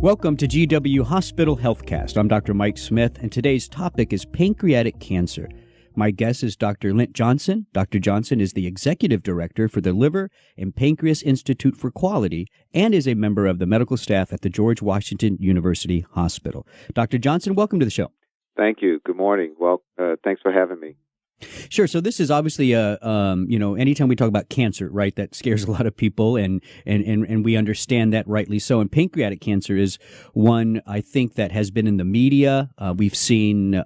Welcome to GW Hospital Healthcast. I'm Dr. Mike Smith, and today's topic is pancreatic cancer. My guest is Dr. Lint Johnson. Dr. Johnson is the Executive Director for the Liver and Pancreas Institute for Quality and is a member of the medical staff at the George Washington University Hospital. Dr. Johnson, welcome to the show. Thank you. Good morning. Well, thanks for having me. Sure. So this is obviously anytime we talk about cancer, right, that scares a lot of people, and we understand that rightly so. And pancreatic cancer is one, I think, that has been in the media. We've seen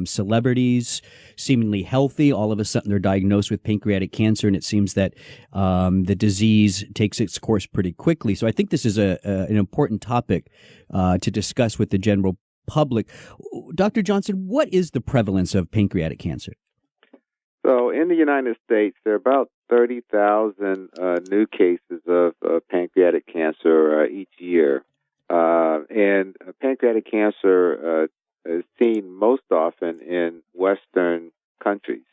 celebrities seemingly healthy. All of a sudden they're diagnosed with pancreatic cancer, and it seems that the disease takes its course pretty quickly. So I think this is an important topic to discuss with the general public. Dr. Johnson, what is the prevalence of pancreatic cancer? So in the United States, there are about 30,000 new cases of pancreatic cancer each year. And pancreatic cancer is seen most often in Western countries,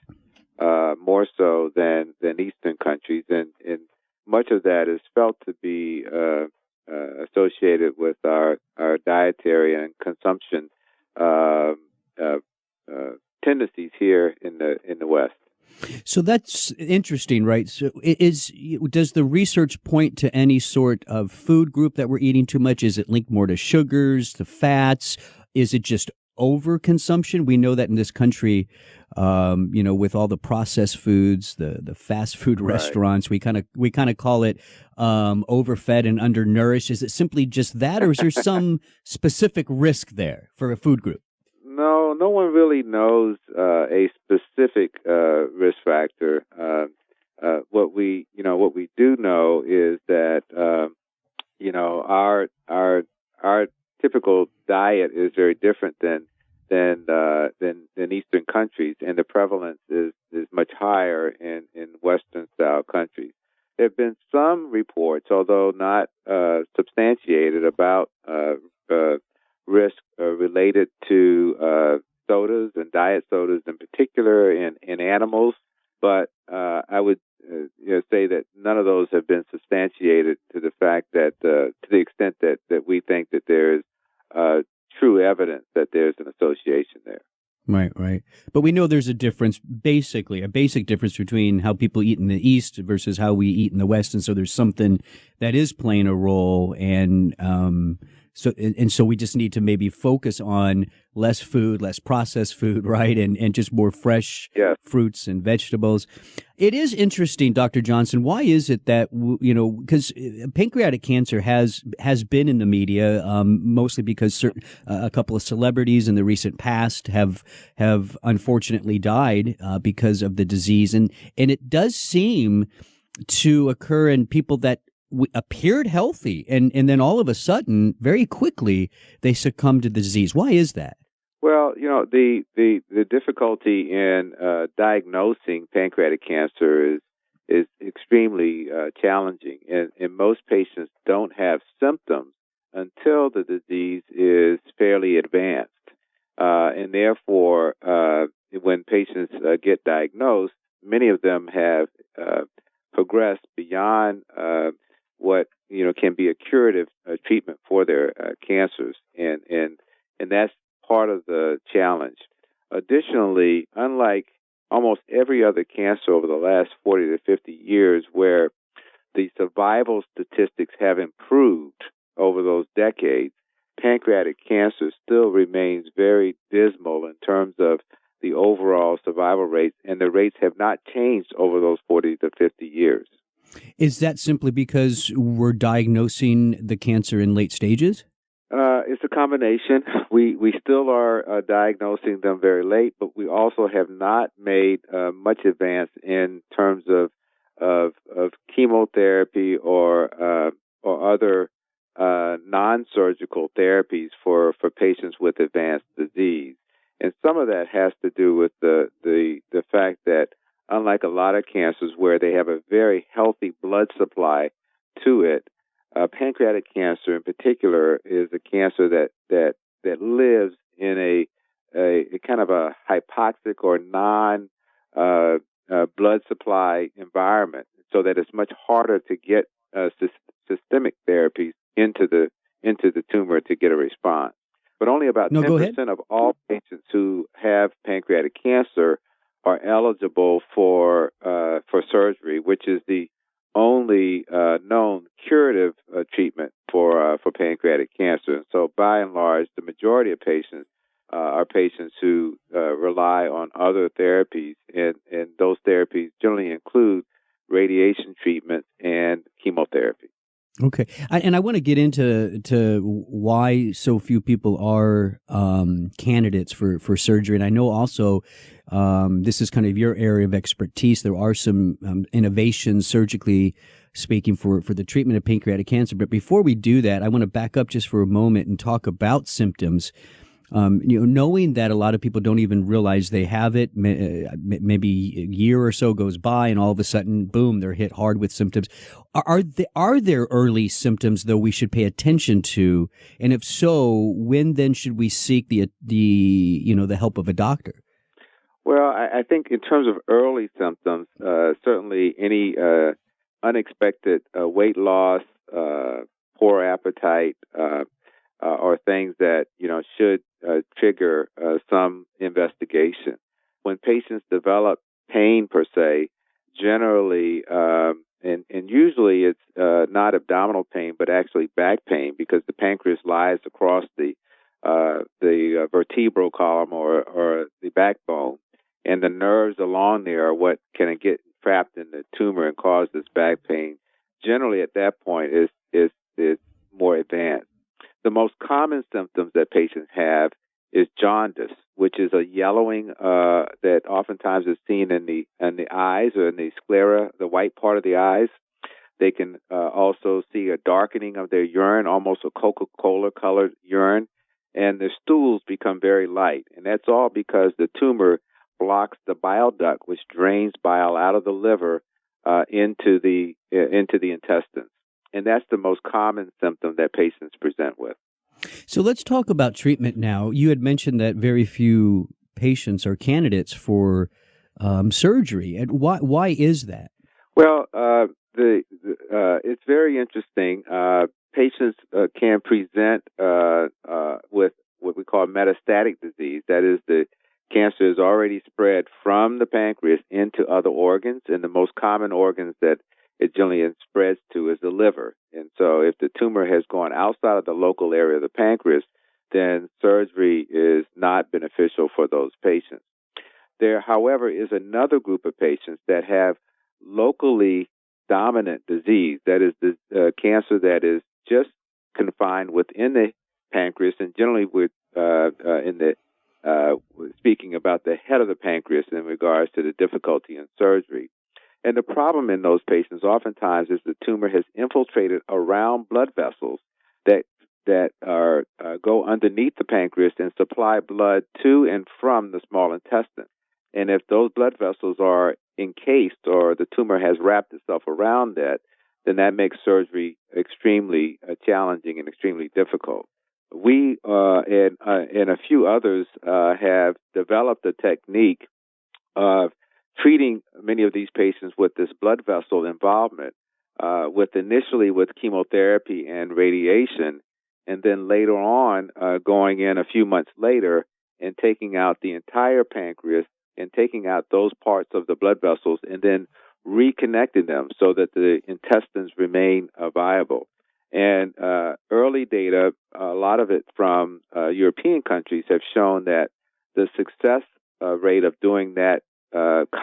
more so than Eastern countries. And much of that is felt to be associated with our dietary and consumption tendencies here in the West. So that's interesting, right? So does the research point to any sort of food group that we're eating too much? Is it linked more to sugars, to fats? Is it just overconsumption? We know that in this country, with all the processed foods, the fast food restaurants, we kind of call it overfed and undernourished. Is it simply just that, or is there some specific risk there for a food group? No one really knows a specific risk factor. What we do know is that our typical diet is very different than Eastern countries, and the prevalence is much higher in Western style countries. There have been some reports, although not substantiated, about risk related to sodas and diet sodas in particular in animals, but I would say that none of those have been substantiated to the fact that to the extent that we think that there is true evidence that there's an association there. Right. But we know there's a difference, basically, a basic difference between how people eat in the East versus how we eat in the West. And so there's something that is playing a role. And so we just need to maybe focus on less food, less processed food, right? And just more fresh fruits and vegetables. It is interesting, Dr. Johnson. Why is it that, because pancreatic cancer has been in the media, mostly because a couple of celebrities in the recent past have unfortunately died because of the disease. And it does seem to occur in people that appeared healthy, and then all of a sudden, very quickly, they succumb to the disease. Why is that? Well, the difficulty in diagnosing pancreatic cancer is extremely challenging, and most patients don't have symptoms until the disease is fairly advanced, and therefore, when patients get diagnosed, many of them have progressed beyond what can be a curative treatment for their cancers, and that's part of the challenge. Additionally, unlike almost every other cancer over the last 40 to 50 years, where the survival statistics have improved over those decades, pancreatic cancer still remains very dismal in terms of the overall survival rates, and the rates have not changed over those 40 to 50 years. Is that simply because we're diagnosing the cancer in late stages? It's a combination. We still are diagnosing them very late, but we also have not made much advance in terms of chemotherapy or other non-surgical therapies for patients with advanced disease. And some of that has to do with the fact that, unlike a lot of cancers where they have a very healthy blood supply to it, pancreatic cancer in particular is a cancer that lives in a kind of a hypoxic or blood supply environment, so that it's much harder to get systemic therapies into into the tumor to get a response. But only about No, 10% go ahead. of all patients who have pancreatic cancer are eligible for surgery, which is the only known curative treatment for pancreatic cancer. And so, by and large, the majority of patients are patients who rely on other therapies, and those therapies generally include radiation treatment and chemotherapy. Okay, and I want to get into why so few people are candidates for surgery, and I know also this is kind of your area of expertise. There are some innovations, surgically speaking, for the treatment of pancreatic cancer. But before we do that, I want to back up just for a moment and talk about symptoms. Knowing that a lot of people don't even realize they have it, maybe a year or so goes by, and all of a sudden, boom, they're hit hard with symptoms. Are there early symptoms though we should pay attention to? And if so, when then should we seek the help of a doctor? Well, I think in terms of early symptoms, certainly any unexpected weight loss, poor appetite, are things that should trigger some investigation. When patients develop pain per se, generally, and usually it's not abdominal pain, but actually back pain, because the pancreas lies across the vertebral column or the backbone, and the nerves along there are what can get trapped in the tumor and cause this back pain. Generally, at that point, is more advanced. The most common symptoms that patients have is jaundice, which is a yellowing that oftentimes is seen in the eyes or in the sclera, the white part of the eyes. They can also see a darkening of their urine, almost a Coca-Cola colored urine, and their stools become very light. And that's all because the tumor blocks the bile duct, which drains bile out of the liver into the intestines. And that's the most common symptom that patients present with. So let's talk about treatment now. You had mentioned that very few patients are candidates for surgery. And why is that? Well, it's very interesting. Patients can present with what we call metastatic disease. That is, the cancer has already spread from the pancreas into other organs, and the most common organs that it generally spreads to is the liver. And so if the tumor has gone outside of the local area of the pancreas, then surgery is not beneficial for those patients. There, however, is another group of patients that have locally dominant disease. That is the cancer that is just confined within the pancreas, and generally speaking about the head of the pancreas in regards to the difficulty in surgery. And the problem in those patients oftentimes is the tumor has infiltrated around blood vessels that go underneath the pancreas and supply blood to and from the small intestine. And if those blood vessels are encased or the tumor has wrapped itself around that, then that makes surgery extremely challenging and extremely difficult. We and a few others have developed a technique of treating many of these patients with this blood vessel involvement, initially with chemotherapy and radiation, and then later on going in a few months later and taking out the entire pancreas and taking out those parts of the blood vessels and then reconnecting them so that the intestines remain viable. And early data, a lot of it from European countries, have shown that the success rate of doing that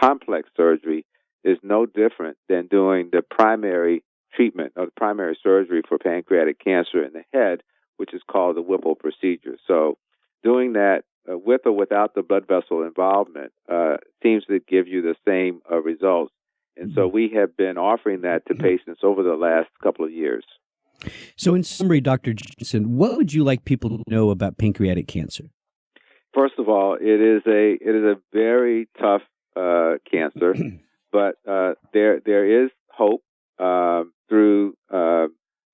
complex surgery is no different than doing the primary treatment or the primary surgery for pancreatic cancer in the head, which is called the Whipple procedure. So doing that with or without the blood vessel involvement seems to give you the same results. And so we have been offering that to patients over the last couple of years. So in summary, Dr. Jensen, what would you like people to know about pancreatic cancer? First of all, it is a very tough cancer, but there is hope through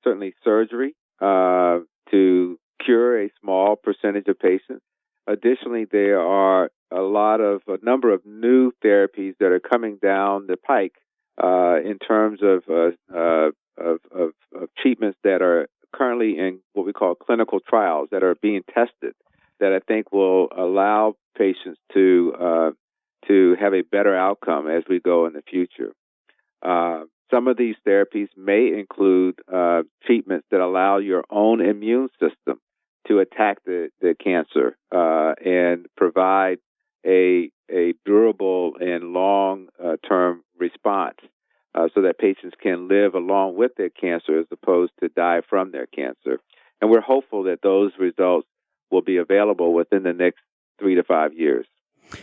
certainly surgery to cure a small percentage of patients. Additionally, there are a number of new therapies that are coming down the pike in terms of treatments that are currently in what we call clinical trials that are being tested that I think will allow patients to have a better outcome as we go in the future. Some of these therapies may include treatments that allow your own immune system to attack the cancer and provide a durable and long-term response so that patients can live along with their cancer as opposed to die from their cancer. And we're hopeful that those results will be available within the next 3 to 5 years.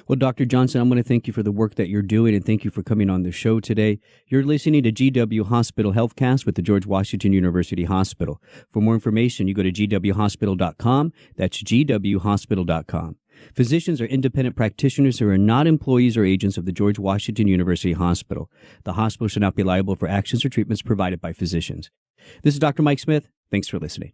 Well, Dr. Johnson, I'm going to thank you for the work that you're doing, and thank you for coming on the show today. You're listening to GW Hospital Healthcast with the George Washington University Hospital. For more information, you go to gwhospital.com. That's gwhospital.com. Physicians are independent practitioners who are not employees or agents of the George Washington University Hospital. The hospital should not be liable for actions or treatments provided by physicians. This is Dr. Mike Smith. Thanks for listening.